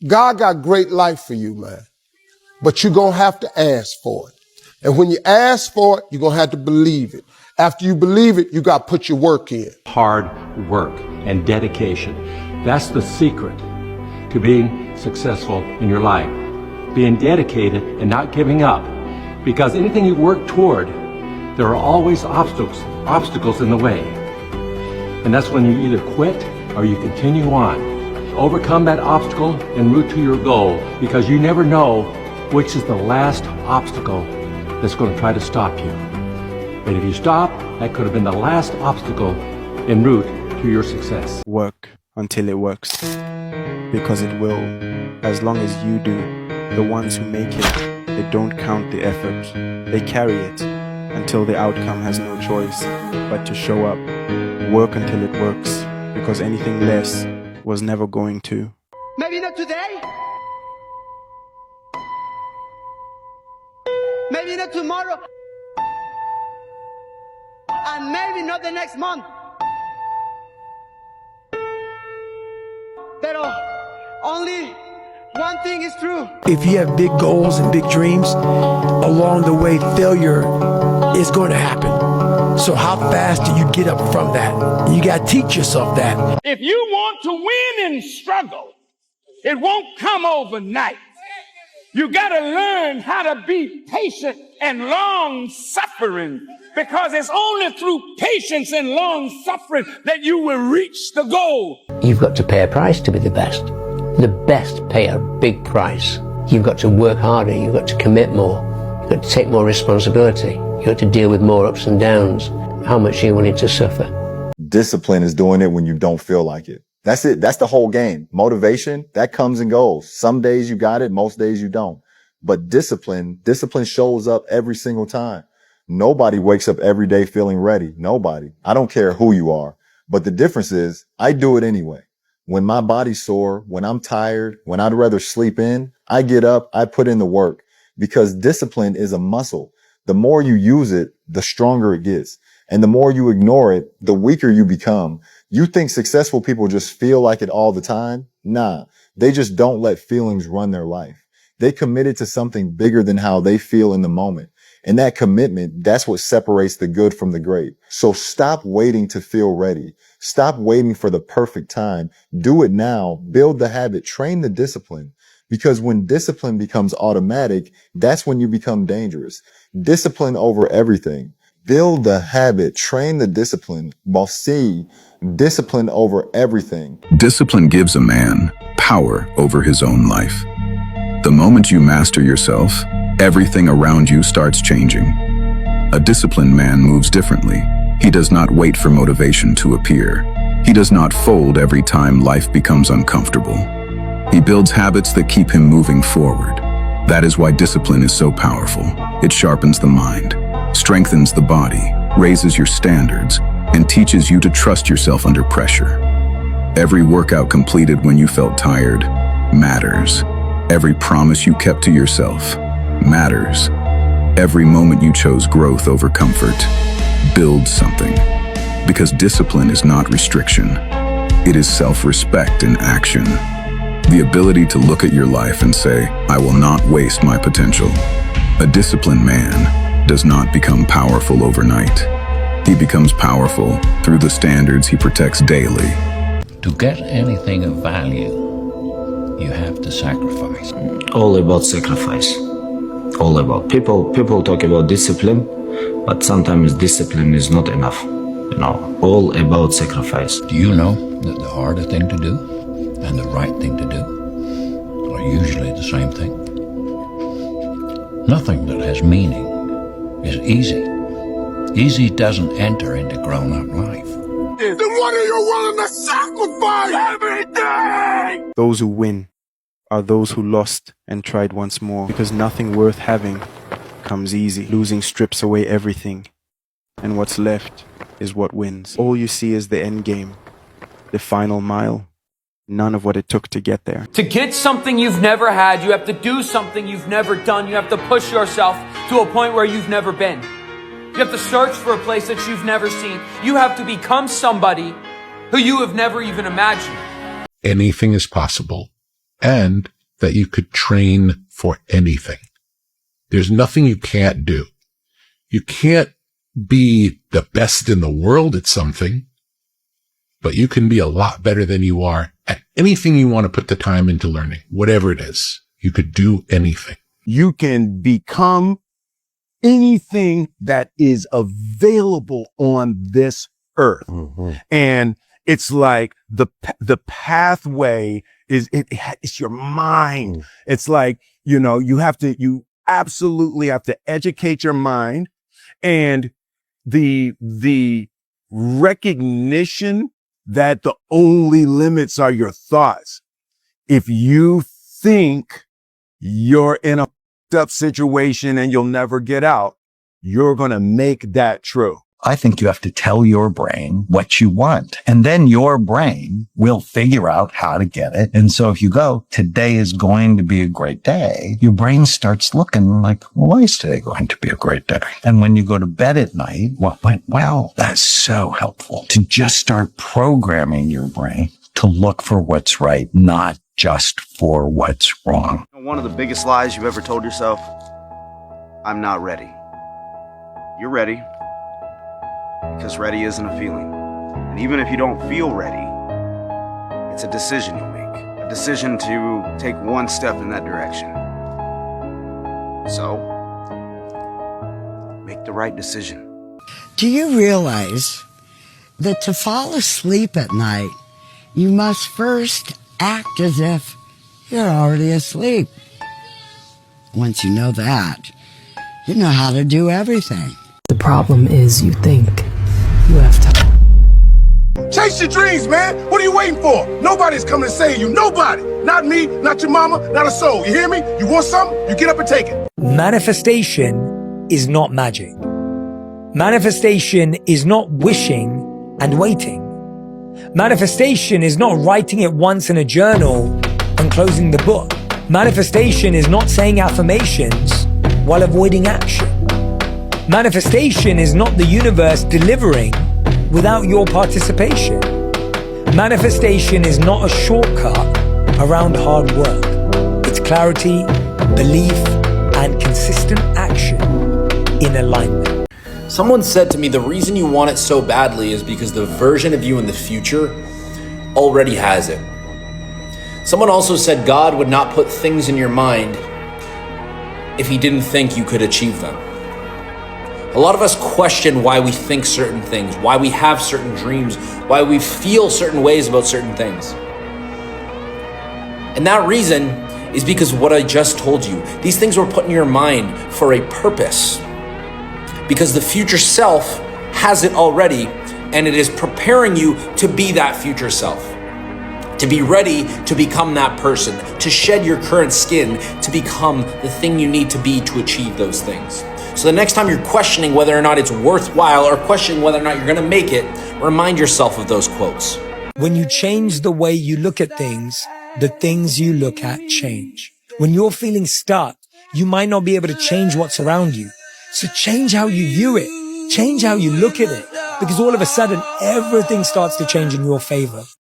God got great life for you, man. But you're going to have to ask for it. And when you ask for it, you're going to have to believe it. After you believe it, you got to put your work in. Hard work and dedication. That's the secret to being successful in your life. Being dedicated and not giving up. Because anything you work toward, there are always obstacles in the way. And that's when you either quit or you continue on. Overcome that obstacle en route to your goal, because you never know which is the last obstacle that's going to try to stop you. And if you stop, that could have been the last obstacle en route to your success. Work until it works, because it will, as long as you do. The ones who make it, they don't count the effort. They carry it until the outcome has no choice but to show up. Work until it works, because anything less was never going to. Maybe not today. Maybe not tomorrow. And maybe not the next month. Pero only one thing is true. If you have big goals and big dreams, along the way failure is going to happen. So how fast do you get up from that? You got to teach yourself that. If you want to win in struggle, it won't come overnight. You got to learn how to be patient and long suffering, because it's only through patience and long suffering that you will reach the goal. You've got to pay a price to be the best. The best pay a big price. You've got to work harder. You've got to commit more. You've got to take more responsibility. You've got to deal with more ups and downs. How much are you willing to suffer? Discipline is doing it when you don't feel like it. That's it. That's the whole game. Motivation, that comes and goes. Some days you got it, most days you don't. But discipline shows up every single time. Nobody wakes up every day feeling ready. Nobody. I don't care who you are. But the difference is I do it anyway. When my body's sore, when I'm tired, when I'd rather sleep in, I get up, I put in the work, because discipline is a muscle. The more you use it, the stronger it gets. And the more you ignore it, the weaker you become. You think successful people just feel like it all the time? Nah, they just don't let feelings run their life. They committed to something bigger than how they feel in the moment. And that commitment, that's what separates the good from the great. So stop waiting to feel ready. Stop waiting for the perfect time. Do it now. Build the habit. Train the discipline. Because when discipline becomes automatic, that's when you become dangerous. Discipline over everything. Build the habit. Train the discipline. While C, discipline over everything. Discipline gives a man power over his own life. The moment you master yourself, everything around you starts changing. A disciplined man moves differently. He does not wait for motivation to appear. He does not fold every time life becomes uncomfortable. He builds habits that keep him moving forward. That is why discipline is so powerful. It sharpens the mind, strengthens the body, raises your standards, and teaches you to trust yourself under pressure. Every workout completed when you felt tired matters. Every promise you kept to yourself matters. Every moment you chose growth over comfort. Build something. Because discipline is not restriction. It is self-respect in action. The ability to look at your life and say, I will not waste my potential. A disciplined man does not become powerful overnight. He becomes powerful through the standards he protects daily. To get anything of value, you have to sacrifice. All about sacrifice. All about. People talk about discipline, but sometimes discipline is not enough. All about sacrifice. Do you know that the harder thing to do and the right thing to do are usually the same thing? Nothing that has meaning is easy. Easy doesn't enter into grown-up life. Then what are you willing to sacrifice? Everything! Those who win are those who lost and tried once more, because nothing worth having comes easy. Losing strips away everything, and what's left is what wins. All you see is the end game, the final mile, none of what it took to get there. To get something you've never had, you have to do something you've never done. You have to push yourself to a point where you've never been. You have to search for a place that you've never seen. You have to become somebody who you have never even imagined. Anything is possible and that you could train for anything. There's nothing you can't do. You can't be the best in the world at something, but you can be a lot better than you are at anything you want to put the time into learning, whatever it is. You could do anything. You can become anything that is available on this earth. Mm-hmm. And it's like the pathway is, it's your mind. It's like, you absolutely have to educate your mind, and the recognition that the only limits are your thoughts. If you think you're in a up situation and you'll never get out, you're going to make that true. I think you have to tell your brain what you want, and then your brain will figure out how to get it. And so if you go, today is going to be a great day, your brain starts looking like, well, why is today going to be a great day? And when you go to bed at night, what went well? That's so helpful to just start programming your brain to look for what's right, not just for what's wrong. One of the biggest lies you've ever told yourself: I'm not ready. You're ready. Because ready isn't a feeling. And even if you don't feel ready, it's a decision you'll make. A decision to take one step in that direction. So, make the right decision. Do you realize that to fall asleep at night, you must first act as if you're already asleep? Once you know that, you know how to do everything. The problem is you think you have time. Chase your dreams, man. What are you waiting for? Nobody's coming to save you. Nobody. Not me, not your mama, not a soul. You hear me? You want something? You get up and take it. Manifestation is not magic. Manifestation is not wishing and waiting. Manifestation is not writing it once in a journal and closing the book. Manifestation is not saying affirmations while avoiding action. Manifestation is not the universe delivering without your participation. Manifestation is not a shortcut around hard work. It's clarity, belief, and consistent action in alignment. Someone said to me, the reason you want it so badly is because the version of you in the future already has it. Someone also said God would not put things in your mind if he didn't think you could achieve them. A lot of us question why we think certain things, why we have certain dreams, why we feel certain ways about certain things. And that reason is because of what I just told you. These things were put in your mind for a purpose. Because the future self has it already, and it is preparing you to be that future self. To be ready to become that person, to shed your current skin, to become the thing you need to be to achieve those things. So the next time you're questioning whether or not it's worthwhile or questioning whether or not you're gonna make it, remind yourself of those quotes. When you change the way you look at things, the things you look at change. When you're feeling stuck, you might not be able to change what's around you. So change how you view it. Change how you look at it. Because all of a sudden, everything starts to change in your favor.